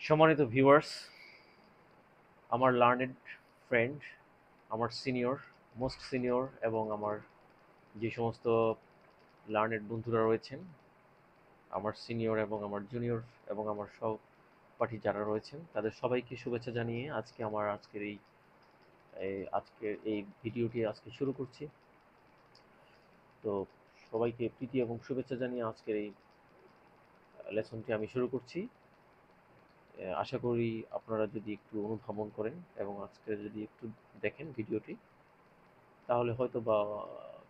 সম্মানিত ভিউয়ার্স, আমার learned friend, আমার সিনিয়র, মোস্ট সিনিয়র এবং আমার যে সমস্ত লার্নেড বন্ধুরা রয়েছেন, আমার সিনিয়র এবং আমার জুনিয়র এবং আমার সহপাঠী যারা রয়েছেন, তাদের সবাইকে শুভেচ্ছা জানিয়ে আজকের এই ভিডিওটি আজকে শুরু করছি। তো সবাইকে প্রীতি এবং শুভেচ্ছা জানিয়ে আজকের এই লেসনটি আমি শুরু করছি। আশা করি আপনারা যদি একটু অনুধাবন করেন এবং আজকে যদি একটু দেখেন ভিডিওটি, তাহলে হয়তো বা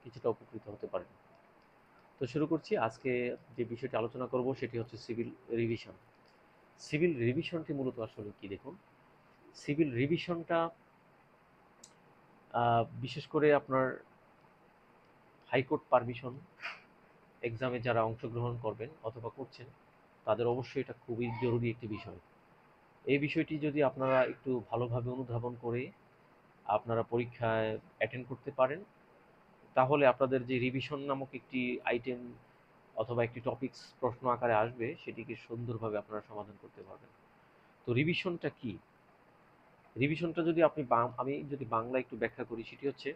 কিছুটা উপকৃত হতে পারেন। তো শুরু করছি। আজকে যে বিষয়টি আলোচনা করব সেটি হচ্ছে সিভিল রিভিশন। সিভিল রিভিশনটি মূলত আসলে কি দেখুন, সিভিল রিভিশনটা বিশেষ করে আপনার হাইকোর্ট পারমিশন এক্সামে যারা অংশগ্রহণ করবেন অথবা করছেন, তাদের অবশ্যই এটা খুবই জরুরি একটি বিষয়। এই বিষয়টি যদি আপনারা একটু ভালোভাবে অনুধাবন করে আপনারা পরীক্ষায় অ্যাটেন্ড করতে পারেন, তাহলে আপনাদের যে রিভিশন নামক একটি আইটেম অথবা একটি টপিকস প্রশ্ন আকারে আসবে, সেটিকে সুন্দরভাবে আপনারা সমাধান করতে পারবেন। তো রিভিশনটা কি? রিভিশনটা যদি আমি যদি বাংলা একটু ব্যাখ্যা করি, সেটি হচ্ছে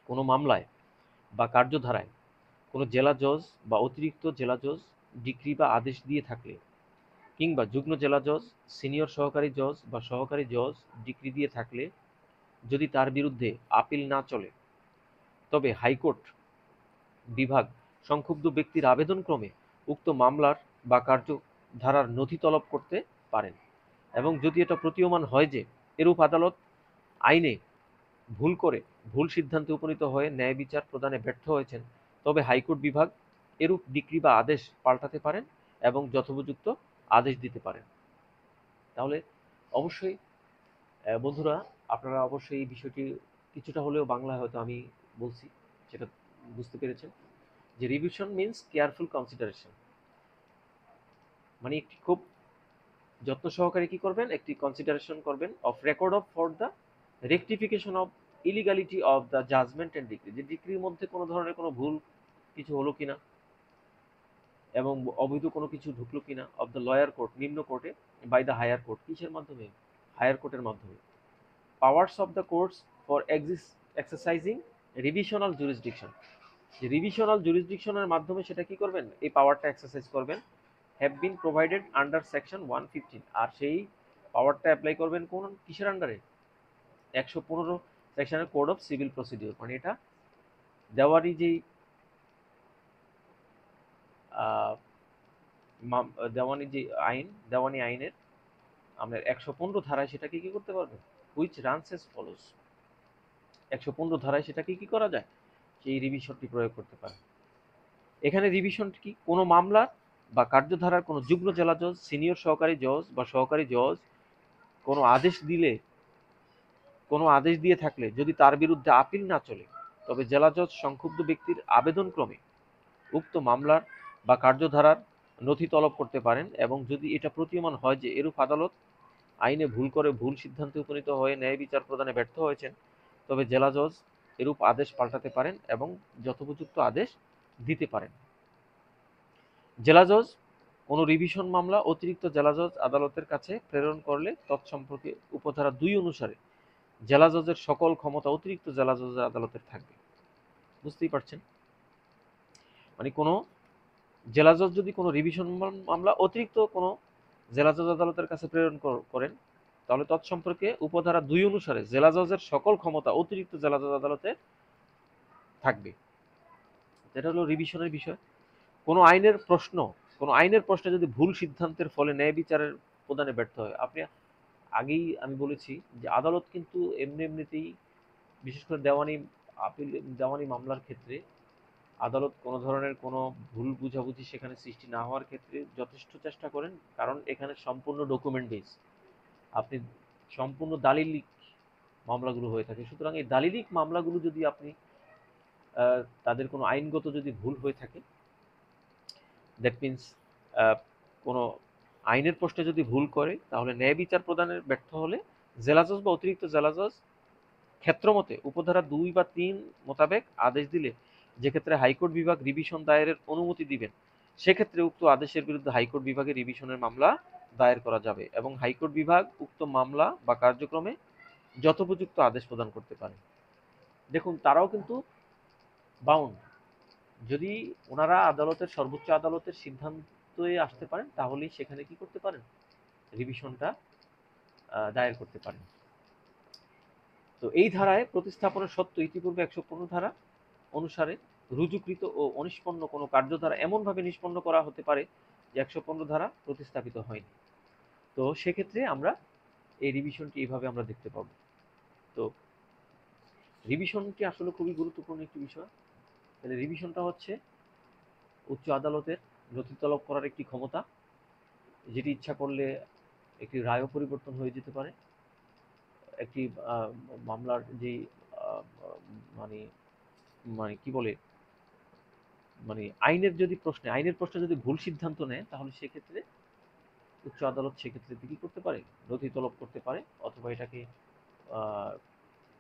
কোনো মামলায় বা কার্যধারায় কোনো জেলা জজ বা অতিরিক্ত জেলা জজ ডিক্রি বা আদেশ দিয়ে থাকলে, কিংবা যুগ্ম জেলা জজ, সিনিয়র সহকারী জজ বা সহকারী জজ ডিক্রি দিয়ে থাকলে যদি তার বিরুদ্ধে আপিল না চলে, তবে হাইকোর্ট বিভাগ সংক্ষুব্ধ ব্যক্তির আবেদনক্রমে উক্ত মামলার বা কার্যধারার নথি তলব করতে পারেন। এবং যদি এটা প্রতীয়মান হয় যে এরূপ আদালত আইনে ভুল করে ভুল সিদ্ধান্তে উপনীত হয়ে ন্যায় বিচার প্রদানে ব্যর্থ হয়েছেন, তবে হাইকোর্ট বিভাগ এরূপ ডিক্রি বা আদেশ পাল্টাতে পারেন এবং যথোপযুক্ত আদেশ দিতে পারেন। তাহলে অবশ্যই বন্ধুরা, আপনারা অবশ্যই এই বিষয়টি কিছুটা হলেও বাংলায় হয়তো আমি বলছি, সেটা বুঝতে পেরেছেন যে রিভিশন মিন্স কেয়ারফুল কনসিডারেশন, মানে একটি খুব যত্ন সহকারে কি করবেন, একটি কনসিডারেশন করবেন of record of for the rectification of illegality of the judgment and decree, যে ডিক্রির মধ্যে কোনো ধরনের কোনো ভুল কিছু হলো কিনা এবং অবৈধ কোনো কিছু ঢুকলো কিনা, অফ দ্য লয়ার কোর্ট নিম্ন কোর্টে, বাই দ্য হায়ার কোর্ট কিসের মাধ্যমে, হায়ার কোর্টের মাধ্যমে, powers of the courts for exercising revisional jurisdiction, যে রিভিশনাল জুরিসডিকশনের মাধ্যমে সেটা কি করবেন, এই পাওয়ারটা এক্সারসাইজ করবেন, have been provided under section 115, আর সেই পাওয়ারটা অ্যাপ্লাই করবেন কোন কিসের আন্ডারে, 115 সেকশনের কোড অফ সিভিল প্রসিডিওর, মানে এটা দেওয়ানি যেই দেওয়ানি যে আইন, দেওয়ানি আইনের আমরা 115 ধারায় সেটাকে কি করতে পারবেন, হুইচ রানস এস ফলোস, 115 ধারায় সেটাকে কি করা যায়, সেই রিভিশনটি প্রয়োগ করতে পারে। এখানে রিভিশন কি, কোনো মামলা বা কার্যধারার কোনো যুগ্ম জেলা জজ, সিনিয়র সহকারী জজ বা সহকারী জজ কোনো আদেশ দিয়ে থাকলে যদি তার বিরুদ্ধে আপিল না চলে, তবে জেলা জজ সংক্ষুব্ধ ব্যক্তির আবেদনক্রমে উক্ত মামলার বা কার্যধারার নথি তলব করতে পারেন। এবং যদি এটা প্রতীয়মান হয় যে এরূপ আদালত আইনে ভুল করে ভুল সিদ্ধান্তে উপনীত হয়ে ন্যায় বিচার প্রদানে ব্যর্থ হয়েছেন, তবে জেলা জজ এরূপ আদেশ পাল্টাতে পারেন এবং যথোপযুক্ত আদেশ দিতে পারেন। জেলা জজ কোনো রিভিশন মামলা অতিরিক্ত জেলা জজ আদালতের কাছে প্রেরণ করলে তৎসম্পর্কে উপধারা 2 অনুসারে জেলা জজের সকল ক্ষমতা অতিরিক্ত জেলা জজের আদালতের থাকবে। বুঝতেই পারছেন, মানে কোনো জেলা জজ যদি কোনো রিভিশন মামলা অতিরিক্ত কোনো জেলা জজ আদালতের কাছে প্রেরণ করেন, তাহলে তৎসম্পর্কে উপধারা 2 অনুসারে জেলা জজের সকল ক্ষমতা অতিরিক্ত জেলা জজ আদালতে থাকবে। এটা হলো রিভিশনের বিষয়। কোনো আইনের প্রশ্নে যদি ভুল সিদ্ধান্তের ফলে ন্যায় বিচারের প্রদানে ব্যর্থ হয়, আগেই আমি বলেছি যে আদালত কিন্তু এমনিতেই, বিশেষ করে দেওয়ানি মামলার ক্ষেত্রে আদালত কোনো ধরনের কোনো ভুল বুঝাবুঝি সেখানে সৃষ্টি না হওয়ার ক্ষেত্রে যথেষ্ট চেষ্টা করেন, কারণ এখানে সম্পূর্ণ ডকুমেন্ট বেস, আপনি সম্পূর্ণ দালিলিক মামলাগুলো হয়ে থাকে। সুতরাং এই দালিলিক মামলাগুলো যদি আপনি তাদের কোনো আইনগত যদি ভুল হয়ে থাকে, দ্যাট মিনস কোনো আইনের প্রশ্নে যদি ভুল করে, তাহলে ন্যায় বিচার প্রদানের ব্যর্থ হলে জেলা জজ বা অতিরিক্ত জেলা জজ ক্ষেত্রমতে উপধারা 2 বা 3 মোতাবেক আদেশ দিলে, যে ক্ষেত্রে হাইকোর্ট বিভাগ রিভিশন দায়েরের অনুমতি দিবেন, সেক্ষেত্রে উক্ত আদেশের বিরুদ্ধে হাইকোর্ট বিভাগে রিভিশনের মামলা দায়ের করা যাবে এবং হাইকোর্ট বিভাগ উক্ত মামলা বা কার্যক্রমে যথোপযুক্ত আদেশ প্রদান করতে পারে। দেখুন, তারাও কিন্তু বাউন্ড। যদি ওনারা আদালতের সর্বোচ্চ আদালতের সিদ্ধান্তে আসতে পারেন, তাহলেই সেখানে কি করতে পারেন, রিভিশনটা দায়ের করতে পারেন। তো এই ধারায় প্রতিস্থাপনের সত্ত্ব ইতিপূর্বে 115 ধারা অনুসারে রুজুকৃত ও অনিষ্পন্ন কোনো কার্যধারা এমনভাবে নিষ্পন্ন করা হতে পারে যে 115 ধারা প্রতিস্থাপিত হয়নি। তো সেক্ষেত্রে আমরা এই রিভিশনটি এইভাবে আমরা দেখতে পাবো। তো রিভিশনটি আসলে খুবই গুরুত্বপূর্ণ একটি বিষয়। তাহলে রিভিশনটা হচ্ছে উচ্চ আদালতের নথি তলব করার একটি ক্ষমতা, যেটি ইচ্ছা করলে একটি রায়ও পরিবর্তন হয়ে যেতে পারে। একটি মামলার যেই মানে মানে কি বলে, মানে আইনের প্রশ্নে যদি ভুল সিদ্ধান্ত নেয়, তাহলে সেক্ষেত্রে উচ্চ আদালত সেক্ষেত্রে কি করতে পারে, নথি তলব করতে পারে, অথবা এটাকে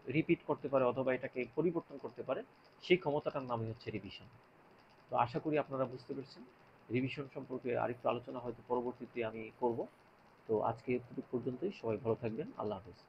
রিপিট করতে পারে, অথবা এটাকে পরিবর্তন করতে পারে। সেই ক্ষমতাটার নামই হচ্ছে রিভিশন। তো আশা করি আপনারা বুঝতে পেরেছেন। রিভিশন সম্পর্কে আরেকটু আলোচনা হয়তো পরবর্তীতে আমি করব। তো আজকে এতটুকু পর্যন্তই। সবাই ভালো থাকবেন। আল্লাহ হাফেজ।